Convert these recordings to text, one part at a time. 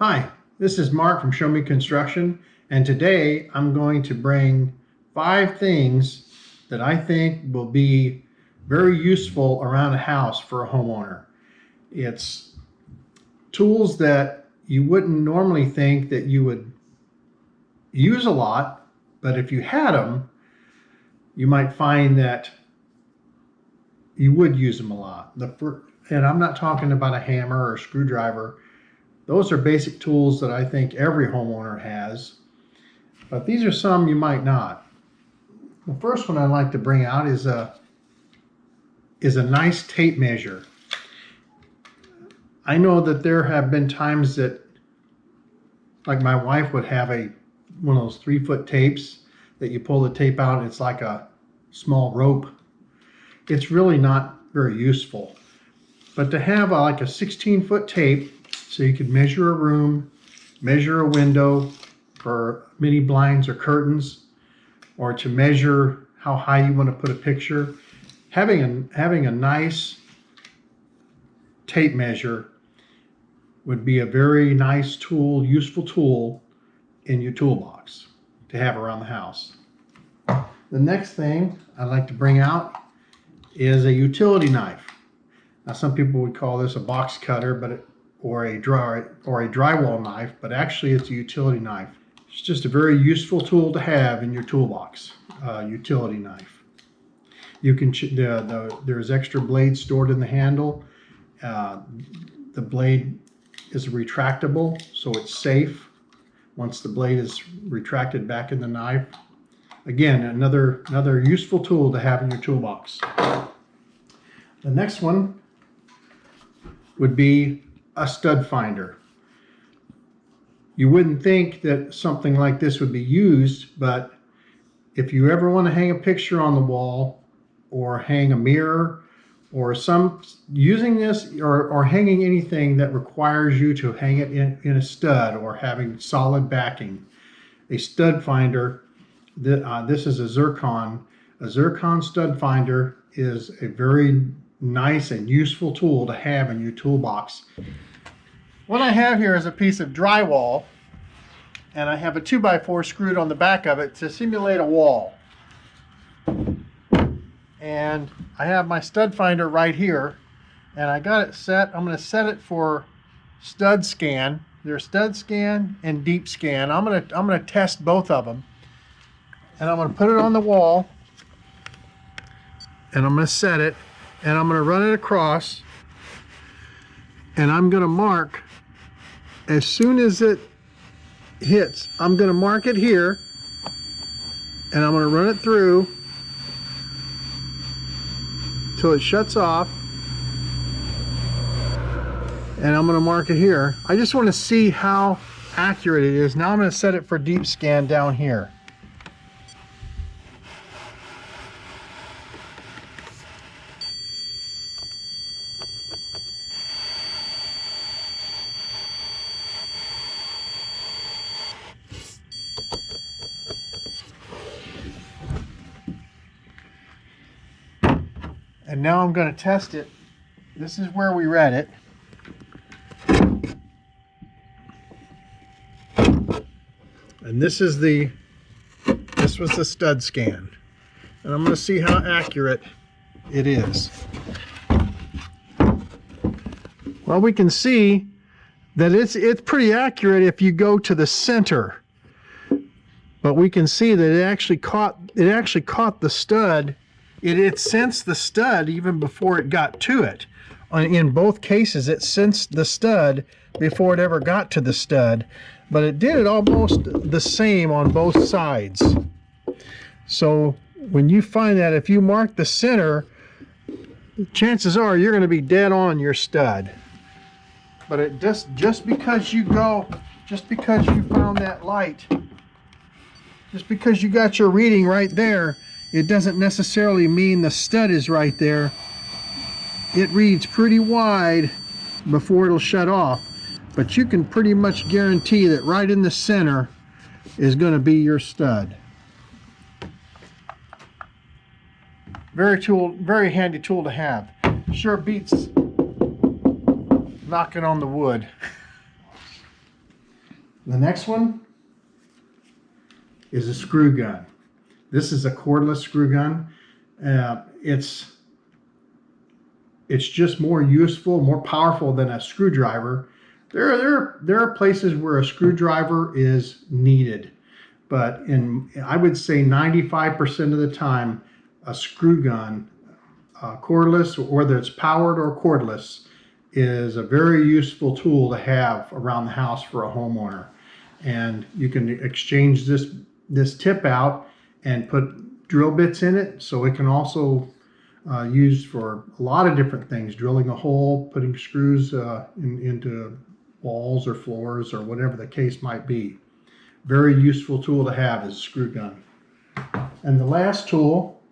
Hi, this is Mark from Show Me Construction, and today I'm going to bring 5 things that I think will be very useful around a house for a homeowner. It's tools that you wouldn't normally think that you would use a lot, but if you had them, you might find that you would use them a lot. And I'm not talking about a hammer or a screwdriver. Those are basic tools that I think every homeowner has, but these are some you might not. The first one I'd like to bring out is a nice tape measure. I know that there have been times that, like my wife would have one of those 3-foot tapes that you pull the tape out, and it's like a small rope. It's really not very useful. But to have like a 16-foot tape, so you could measure a room, measure a window for many blinds or curtains, or to measure how high you want to put a picture. Having a nice tape measure would be a very nice tool, useful tool in your toolbox to have around the house. The next thing I'd like to bring out is a utility knife. Now, some people would call this a box cutter, or a drywall knife, but actually it's a utility knife. It's just a very useful tool to have in your toolbox. Utility knife. You can there's extra blades stored in the handle. The blade is retractable, so it's safe once the blade is retracted back in the knife. Again, another useful tool to have in your toolbox. The next one would be a stud finder. You wouldn't think that something like this would be used, but if you ever want to hang a picture on the wall or hang a mirror or using this or hanging anything that requires you to hang it in a stud or having solid backing, a stud finder, this is a zircon. A zircon stud finder is a very nice and useful tool to have in your toolbox. What I have here is a piece of drywall, and I have a 2x4 screwed on the back of it to simulate a wall. And I have my stud finder right here, and I got it set. I'm going to set it for stud scan. There's stud scan and deep scan. I'm going to test both of them, and I'm going to put it on the wall, and I'm going to set it, and I'm going to run it across, and I'm going to mark as soon as it hits. I'm going to mark it here, and I'm going to run it through till it shuts off, and I'm going to mark it here. I just want to see how accurate it is. Now I'm going to set it for deep scan down here. And now I'm going to test it. This is where we read it. And this was the stud scan. And I'm going to see how accurate it is. Well, we can see that it's pretty accurate if you go to the center. But we can see that it actually caught the stud. It sensed the stud even before it got to it. In both cases, it sensed the stud before it ever got to the stud, but it did it almost the same on both sides. So when you find that, if you mark the center, chances are you're going to be dead on your stud. But it just because you found that light, just because you got your reading right there, it doesn't necessarily mean the stud is right there. It reads pretty wide before it'll shut off, but you can pretty much guarantee that right in the center is going to be your stud. Very handy tool to have. Sure beats knocking on the wood. The next one is a screw gun. This is a cordless screw gun. It's just more useful, more powerful than a screwdriver. There are places where a screwdriver is needed, but I would say 95% of the time, a screw gun, cordless, whether it's powered or cordless, is a very useful tool to have around the house for a homeowner. And you can exchange this tip out and put drill bits in it, so it can also used for a lot of different things, drilling a hole, putting screws into walls or floors or whatever the case might be. Very useful tool to have is a screw gun. And the last tool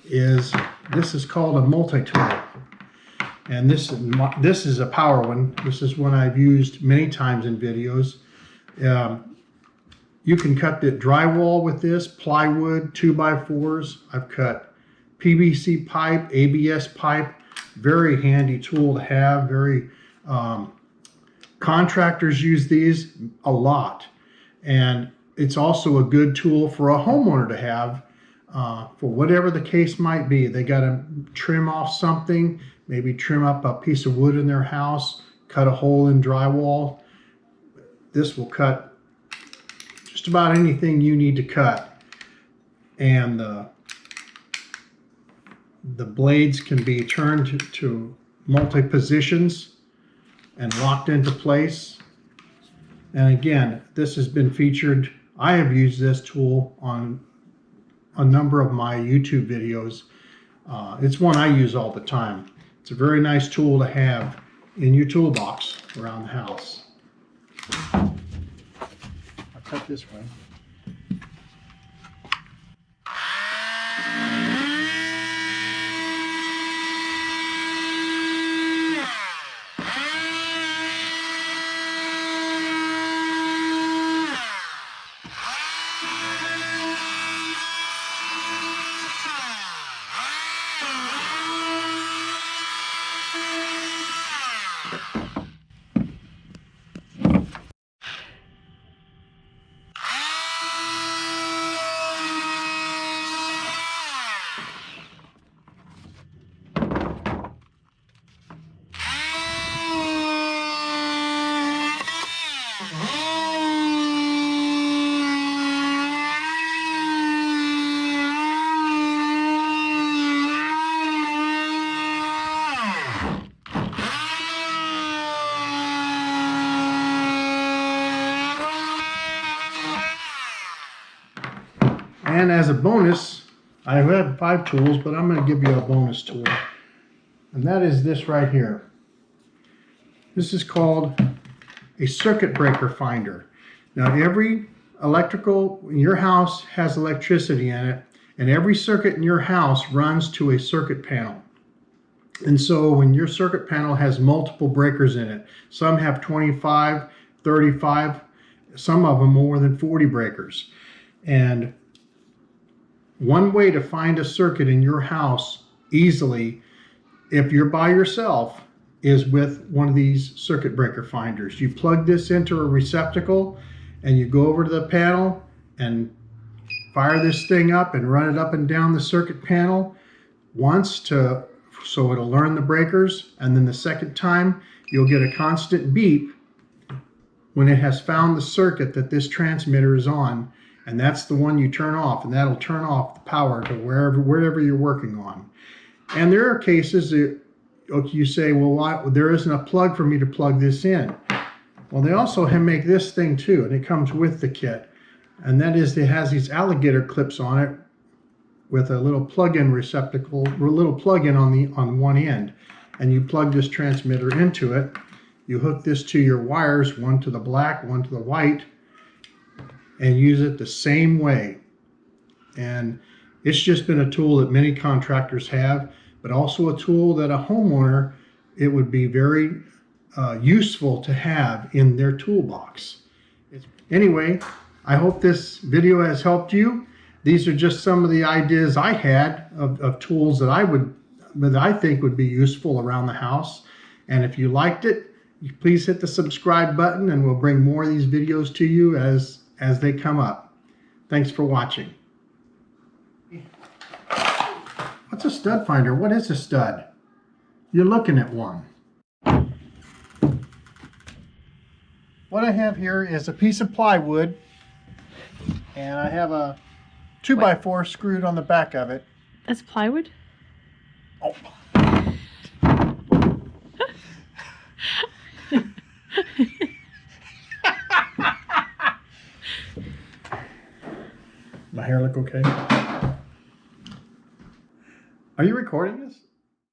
is called a multi-tool. And this is a power one. This is one I've used many times in videos. You can cut the drywall with this, plywood, 2x4s. I've cut PVC pipe, ABS pipe. Very handy tool to have. Contractors use these a lot. And it's also a good tool for a homeowner to have for whatever the case might be. They got to trim off something, maybe trim up a piece of wood in their house, cut a hole in drywall. This will cut just about anything you need to cut, and the blades can be turned to multi positions and locked into place. And again, this has been featured. I have used this tool on a number of my YouTube videos. It's one I use all the time. It's a very nice tool to have in your toolbox around the house. Cut this way. And as a bonus, I have 5 tools, but I'm going to give you a bonus tool. And that is this right here. This is called a circuit breaker finder. Now every electrical in your house has electricity in it, and every circuit in your house runs to a circuit panel. And so when your circuit panel has multiple breakers in it, some have 25, 35, some of them more than 40 breakers. And one way to find a circuit in your house easily, if you're by yourself, is with one of these circuit breaker finders. You plug this into a receptacle and you go over to the panel and fire this thing up and run it up and down the circuit panel once so it'll learn the breakers, and then the second time you'll get a constant beep when it has found the circuit that this transmitter is on. And that's the one you turn off, and that'll turn off the power to wherever you're working on. And there are cases that you say, well, there isn't a plug for me to plug this in. Well, they also make this thing too, and it comes with the kit. And that is, it has these alligator clips on it with a little plug-in receptacle, or a little plug-in on one end. And you plug this transmitter into it. You hook this to your wires, one to the black, one to the white, and use it the same way. And it's just been a tool that many contractors have, but also a tool that a homeowner, it would be very useful to have in their toolbox. Anyway, I hope this video has helped you. These are just some of the ideas I had of tools that I think would be useful around the house. And if you liked it, Please hit the subscribe button and we'll bring more of these videos to you as they come up. Thanks for watching. What's a stud finder? What is a stud? You're looking at one. What I have here is a piece of plywood, and I have a 2x4 screwed on the back of it. That's plywood? Oh. My hair look okay? Are you recording this?